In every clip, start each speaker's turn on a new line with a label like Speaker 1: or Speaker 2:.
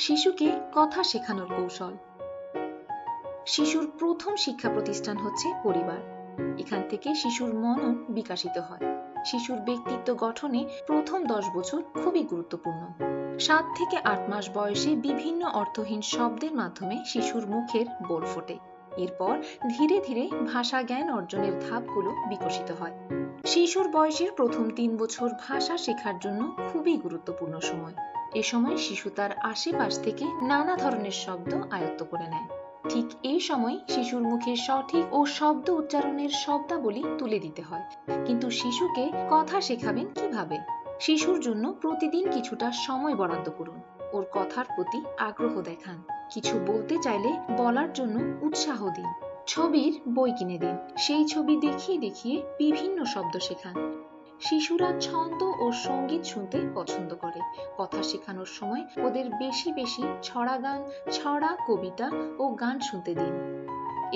Speaker 1: শিশুকে কথা শেখানোর কৌশল। শিশুর প্রথম শিক্ষা প্রতিষ্ঠান হচ্ছে পরিবার। এখান থেকে শিশুর মনন বিকশিত হয়। শিশুর ব্যক্তিত্ব গঠনে প্রথম 10 বছর খুবই গুরুত্বপূর্ণ। 7 থেকে 8 মাস বয়সে বিভিন্ন অর্থহীন শব্দের মাধ্যমে শিশুর মুখের বোল ফোটে। এরপর ধীরে ধীরে ভাষা জ্ঞান অর্জনের ধাপগুলো বিকশিত হয়। শিশুর বয়সের প্রথম 3 বছর ভাষা শেখার জন্য খুবই গুরুত্বপূর্ণ সময়। এ সময় শিশু তার আশেপাশ থেকে নানা ধরনের শব্দ আয়ত্ত করে নেয়। ঠিক এই সময় শিশুর মুখে সঠিক ও শব্দ উচ্চারণের শব্দাবলী তুলে দিতে হয়। কিন্তু শিশুকে কথা শেখাবেন কিভাবে? শিশুর জন্য প্রতিদিন কিছুটা সময় বরাদ্দ করুন। ওর কথার প্রতি আগ্রহ দেখান। কিছু বলতে চাইলে বলার জন্য উৎসাহ দিন। ছবির বই কিনে দিন। সেই ছবি দেখিয়ে দেখিয়ে বিভিন্ন শব্দ শেখান। শিশুরা ছন্দ ও সঙ্গীত শুনতে পছন্দ করে। কথা শেখানোর সময় ওদের বেশি বেশি ছড়া গান, ছড়া, কবিতা ও গান শুনতে দিন।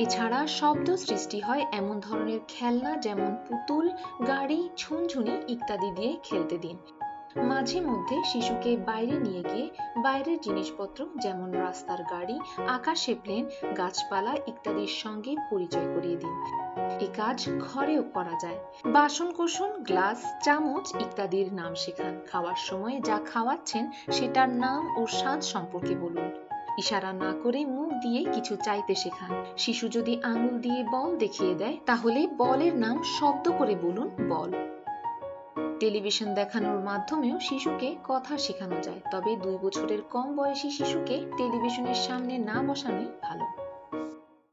Speaker 1: এছাড়া শব্দ সৃষ্টি হয় এমন ধরনের খেলনা যেমন পুতুল, গাড়ি, ঝুনঝুনি ইত্যাদি দিয়ে খেলতে দিন। মাঝে মধ্যে শিশুকে বাইরে নিয়ে গিয়ে বাইরের জিনিসপত্র যেমন রাস্তার গাড়ি, আকাশে প্লেন, গাছপালা ইত্যাদির সঙ্গে পরিচয় করিয়ে দিন। এ কাজ ঘরেও করা যায়। বাসনকোসন, গ্লাস, চামচ ইত্যাদির নাম শেখান। খাওয়ার সময় যা খাওয়াচ্ছেন সেটার নাম ও স্বাদ সম্পর্কে বলুন। ইশারা না করে মুখ দিয়ে কিছু চাইতে শেখান। শিশু যদি আঙুল দিয়ে বল দেখিয়ে দেয় তাহলে বলের নাম শব্দ করে বলুন বল। টেলিভিশন দেখানোর মাধ্যমেও শিশুকে কথা শেখানো যায়, তবে 2 বছরের কম বয়সী শিশুকে টেলিভিশনের সামনে না বসানোই ভালো।